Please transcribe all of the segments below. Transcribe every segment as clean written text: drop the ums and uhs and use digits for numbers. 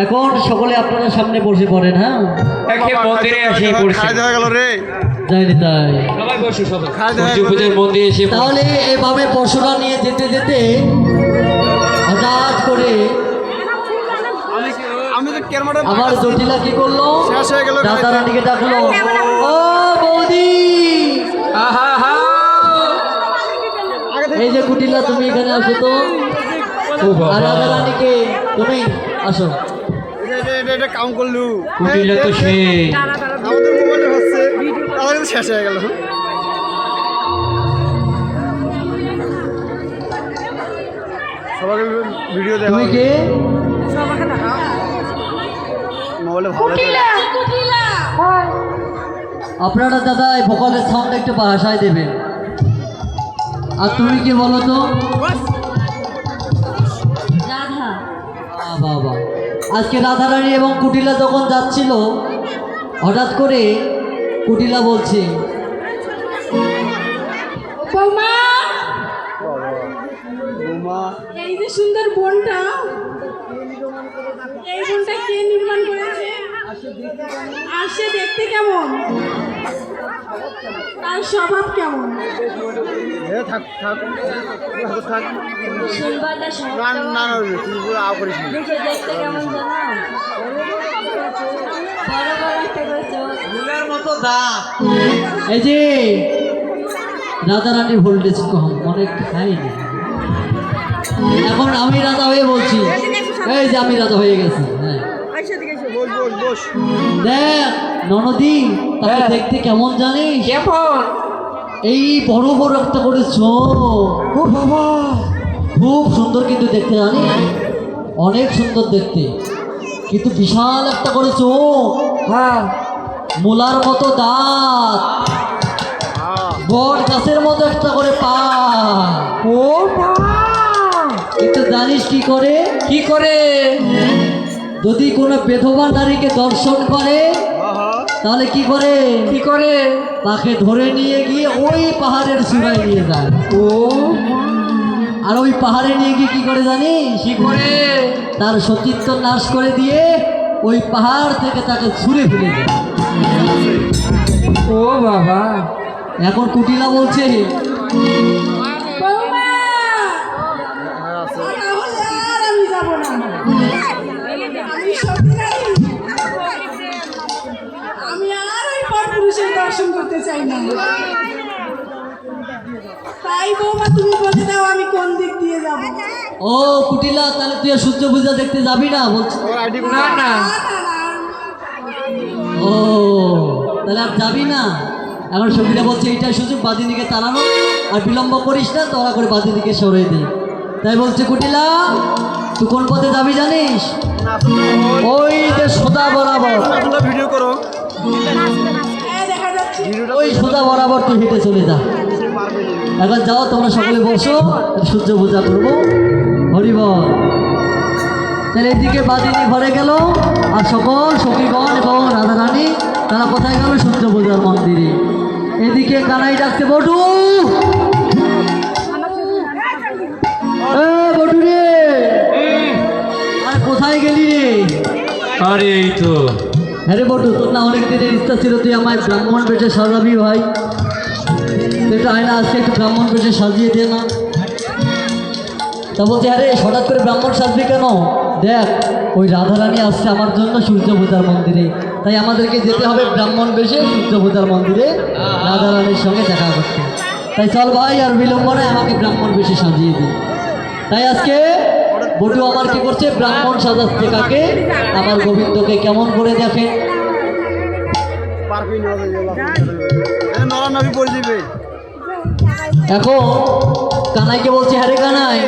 এখন সকলে আপনারা সামনে বসে পড়েন। হ্যাঁ, মন্দিরে এসে পড়ছি। যাইনি তাই সবাই বসো, সবাই সূর্য পূজার মন্দিরে এসে তাহলে এভাবে পশুরা নিয়ে যেতে যেতে হঠাৎ করে আমার জটিলা কি করলো, দাদা রানীকে ডাকলো, ও বৌদি, এই যে কুটিলা তুমি এখানে আসো তো। আর রাজা রানীকে তুমি আসো। কাউন্ট করলু কুটিলা তো সেই আমাদের মোবাইলে হচ্ছে তাহলে শেষ হয়ে গেল। সবাইকে ভিডিও দেখা তুমি কে? মোবাইলে ভালো আপনারা দাদা এই ভোকালের সাউন্ড একটু ভাষায় দেবেন। আর তুমি কি বলো তো? বাবা, আজকে রাধারানী এবং কুটিলা যখন যাচ্ছিল, হঠাৎ করে কুটিলা বলছে, বৌমা, বৌমা এই যে সুন্দর বনটা, এই বনটা কে নির্মাণ করেছে? আর সে দেখতে কেমন? তার স্বভাব কেমন? থাক থাক থাক সুন্দরটা না না না তুই পুরো আও করিস না। দেখে দেখতে কেমন জানো? বড় বড় একটা করে চোখ। ফুলের মতো দাঁত। এই যে রাধারানীর ভোল্টেজ কম, অনেক খাইনি। এখন আমি রাজা হয়ে বলছি, এই যে আমি রাজা হয়ে গেছি। হ্যাঁ, বস বস বস দেখ ননদি, তাকে দেখতে কেমন জানিস? কেমন? এই বড় বড় একটা করে চোখ, ও বাবা, খুব সুন্দর কিন্তু দেখতে, জানিস, অনেক সুন্দর দেখতে, কিন্তু বিশাল একটা করে চোখ। হ্যাঁ, মূলার মতো দাঁত, বট গাছের মতো একটা করে পা। ও কিন্তু জানিস কি করে? কি করে? যদি কোনো বেধবা নারীকে দর্শন করে তাহলে কি করে? কি করে? তাকে ধরে নিয়ে গিয়ে ওই পাহাড়ের চূড়ায় নিয়ে যায়। ও আর ওই পাহাড়ে নিয়ে গিয়ে কি করে জানিস? কি করে? তার সতীত্ব নাশ করে দিয়ে ওই পাহাড় থেকে তাকে ছুঁড়ে ফেলে দেয়। ও বাবা, এখন কুটিলা বলছে, বৌমা, তাহলে আর আমি যাব না। আমি সত্যি রানী, আমি আর ওই পরপুরুষের দর্শন করতে চাই না। তাই বৌমা তুমি বলে দাও আমি কোন দিক দিয়ে যাব? ও কুটিলা, তাহলে তুই আর সূর্য পূজা দেখতে যাবি না? বলছে ওর আইডি না না, না, না, ও তাহলে আর যাবি না। এখন সঙ্গীরা বলছে এইটাই সুযোগ বাদিনীকে তাড়ানো, আর বিলম্ব করিস না, তোরা করে বাদিনীকে সরিয়ে দিই। তাই বলছে কুটিলা, তুই কোন পথে যাবি জানিস? ওই যে সোজা বরাবর, ভিডিও করো হ্যাঁ, দেখা যাচ্ছে। ওই সোজা বরাবর তুই হেঁটে চলে যা। এখন যাও, তোমরা সকলে বসো, সূর্য পূজা করবো। হরিবল। তাহলে এদিকে বাদিনী ঘরে গেল, আর সকল সখীগণ এবং রাধারানী তারা কোথায় গেল? সূর্য পূজার মন্দিরে। এদিকে কানাই ডাকতে, বটু, বটু রে, আর কোথায় গেলি রে? আরে এই তো। হ্যাঁ রে বটু, তোর না অনেক দিনের ইচ্ছা ছিল তুই আমায় ব্রাহ্মণ বেশে সাজাবি ভাই। এটা হয় না, আজকে একটু ব্রাহ্মণ বেশে সাজিয়ে দে না। তা বলছে, আরে হঠাৎ করে ব্রাহ্মণ সাজবি কেন? দেখ, ওই রাধারানী আসছে আমার জন্য সূর্য পূজার মন্দিরে, তাই আমাদেরকে যেতে হবে ব্রাহ্মণ বেশে সূর্য পূজার মন্দিরে রাধারানীর সঙ্গে দেখা করতে। তাই চল ভাই, আর বিলম্ব নয়, আমাকে ব্রাহ্মণ বেশে সাজিয়ে দিই। তাই আজকে বটু আমার কি করছে? ব্রাহ্মণ সাজাচ্ছে। কাকে? আমার গোবিন্দকে। কেমন করে দেখেন? নরা নবী পড়ে দিবে। এখন কানাইকে বলছে, হ্যাঁ রে কানাই,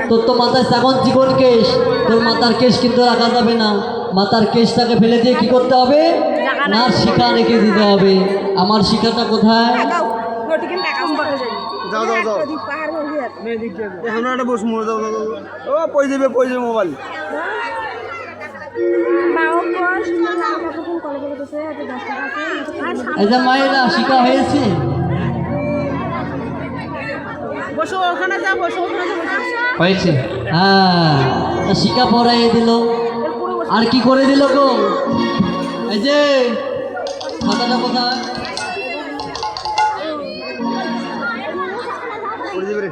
তোর তো মাথায় ছাগল চিকন কেশ, তোর মাথার কেশ কিন্তু রাখা যাবে না। মাথার কেশটাকে ফেলে দিয়ে কি করতে হবে? না, শিখা রেখে দিতে হবে। আমার শিখাটা কোথায়? যাও যাও যাও এখন একটা বস মোড় যাও যাও ও পড়ে যাবে মোবাইল। এই যে মায়েরা শিখা হয়েছে, বসো ওখানে যা, বসো ওখানে যা, বসো। হয়েছে। হ্যাঁ, শিখা পরাইয়ে দিল। আর কি করে দিল গো? এই যে খাতাটা কোথায়? পড়ে যাবে রে।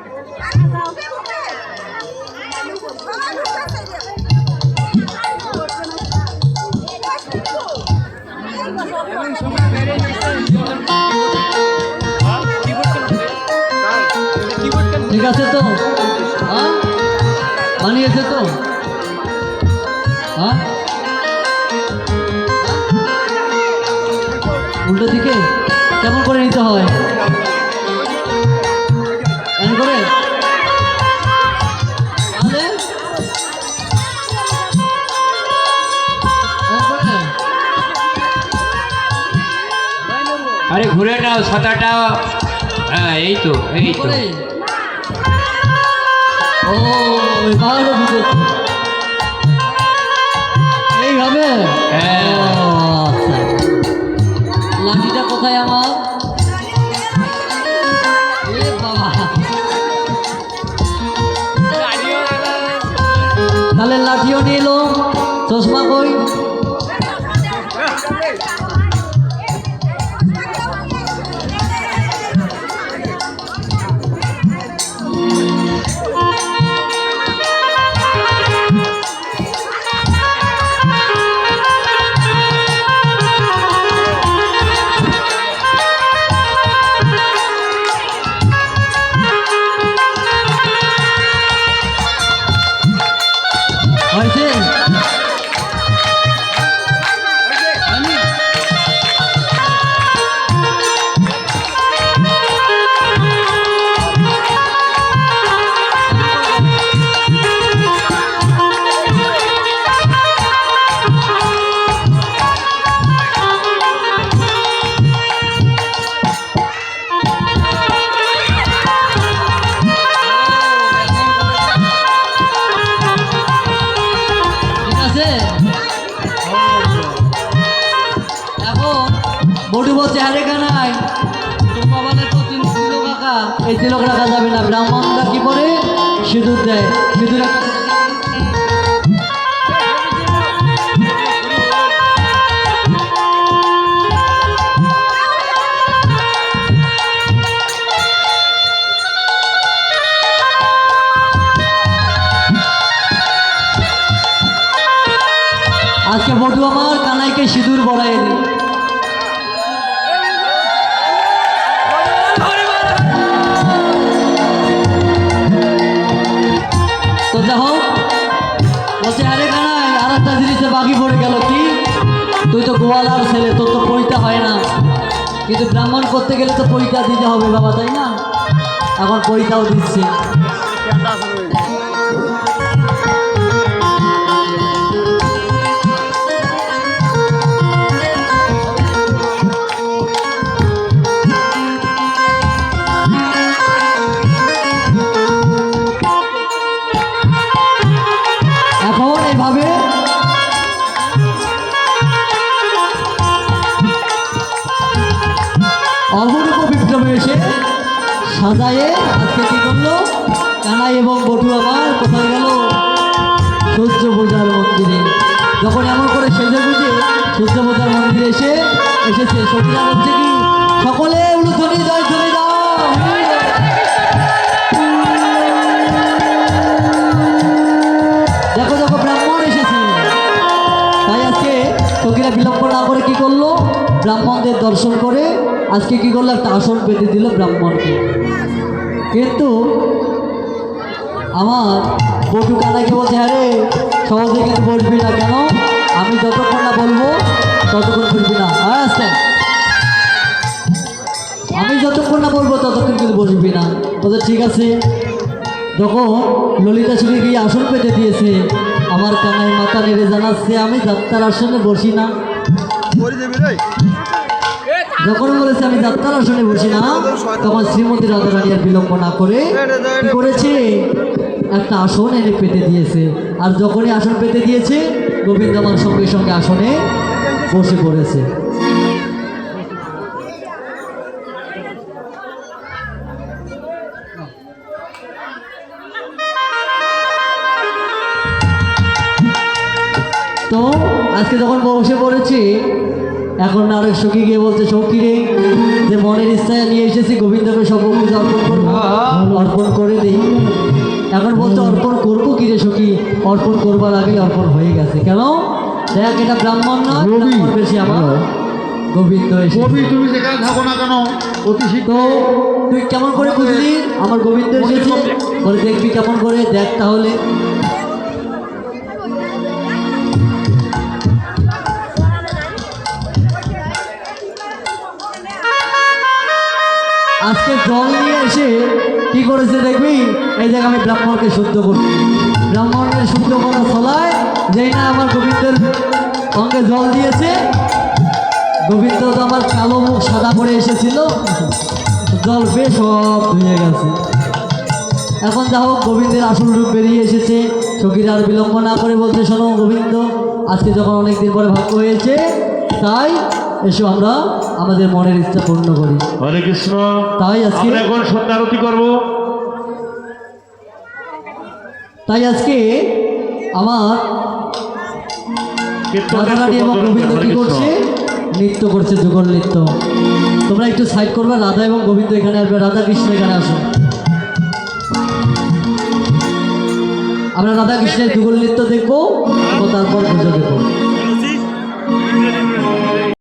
ঠিক আছে তো? হ্যাঁ, বানিয়েছে তো? হ্যাঁ, উল্টো দিকে কেমন করে নিতে হয়? এমন করে? তাহলে? এমন করে? আরে ঘুরে নাও ছাতাটা। হ্যাঁ এই তো এই কি তো। করে? ও এবারও বুঝেছি। এইভাবে? হ্যাঁ। ও, আচ্ছা। লাঠিটা কোথায় আমার? এ বাবা, তাহলে লাঠিও নিয়ে এলো, চশমা কই? হয়েছে? হয়নি? ঠিক আছে। এখন বটু বলছে আরে কানাই তোর বাবাদের তো তিলক কাকা, এই তিলক রাখা যাবে না। ব্রাহ্মণরা কি করে? সিঁদুর দেয়। সিঁদুর একটা আজকে বটু আমার কানাইকে সিঁদুর বড়াই দিল। তো দেখো বলছে আরে কানাই আর একটা জিনিসে বাকি পড়ে গেল। কি? তুই তো গোয়ালার ছেলে, তোর তো পৈতা হয় না, কিন্তু ব্রাহ্মণ করতে গেলে তো পৈতা দিতে হবে বাবা, তাই না? এখন পৈতাও দিচ্ছে। ক্যানটা আছে রে। এখন এইভাবে অপরূপ বিপ্লবে এসে সাজায়ে আজকে কি করলো? কানাই এবং বটু আমার কোথায় গেল? সূর্য পূজার মন্দিরে। যখন এমন করে সেজে বুঝে সূর্য পূজার মন্দিরে এসেছে, সখীরা বলছে কি সকলে উলুধ্বনি জয় ধ্বনি দাও। দেখো দেখো ব্রাহ্মণ এসেছে। তাই আজকে সখীরা বিলম্ব না করে কি করলো? ব্রাহ্মণদের দর্শন করে আজকে কি করলো? একটা আসন পেতে দিল ব্রাহ্মণকে। কিন্তু আমার বটু কানাইকে বলছে হ্যাঁ রে সহজে কিন্তু বসবি না। কেন? আমি যতক্ষণ না বলবো ততক্ষণ বসবি না। আচ্ছা, আমি যতক্ষণ না বলবো ততক্ষণ কিন্তু বসবি না। বলছে ঠিক আছে। যখন ললিতা ছুরি গিয়ে আসন পেতে দিয়েছে, আমার কানাই মাথা নেড়ে জানাচ্ছে আমি যাত্রার আসনে বসি না। পড়ে যাবে রে। যখন বলেছে আমি যাত্রার আসনে বসি না, তখন শ্রীমতী রাধারানী আর বিলম্ব না করে কি করেছে? একটা আসন এনে পেতে দিয়েছে। আর যখনই আসন পেতে দিয়েছে, গোবিন্দ আমার সঙ্গে সঙ্গে আসনে বসে পড়েছে। তো আজকে যখন বসে পড়েছি, এখন আরেক সখী গিয়ে বলছে, সখী রে, যে মনের ইচ্ছায় নিয়ে এসেছি গোবিন্দকে সব কিছু অর্পণ করবো, অর্পণ করে দিই। এখন বলছে অর্পণ করবো কি রে সখী, অর্পণ করবার আগেই অর্পণ হয়ে গেছে। কেন? দেখ, এটা ব্রাহ্মণ না, ব্রাহ্মণ বেশি আমার গোবিন্দ এসে। তুমি যেখানে থাকো না কেন অতি তো তুই কেমন করে বুঝলি আমার গোবিন্দ এসেছে? বলে দেখবি কেমন করে, দেখ তাহলে। আজকে জল নিয়ে এসে কি করেছে দেখবি? এই জায়গায় আমি ব্রাহ্মণকে শুদ্ধ করছি। ব্রাহ্মণের শুদ্ধ করা ছলায় যেই না আমার গোবিন্দের অঙ্গে জল দিয়েছে, গোবিন্দ তো আমার কালো মুখ সাদা করে এসেছিল, জল বেশ সব ধুয়ে গেছে। এখন যা হোক, গোবিন্দের আসল রূপ বেরিয়ে এসেছে। সখীর আর বিলম্ব না করে বলছে, শোনো গোবিন্দ, আজকে যখন অনেক দিন পরে ভাগ্য হয়েছে, তাই এসো আমরা আমাদের মনের ইচ্ছা পূর্ণ করি। হরে কৃষ্ণ। তাই আজকে আমরা এখন সন্ধ্যা আরতি করবো। তাই আজকে আমার রাধারানী এবং গোবিন্দ কি করছে? নৃত্য করছে, যুগল নৃত্য। তোমরা একটু সাইড করবে, রাধা এবং গোবিন্দ এখানে আসবে, রাধা কৃষ্ণ এখানে আসো। আমরা রাধা কৃষ্ণের যুগল নৃত্য দেখবো, তারপর পুজো দেখবো।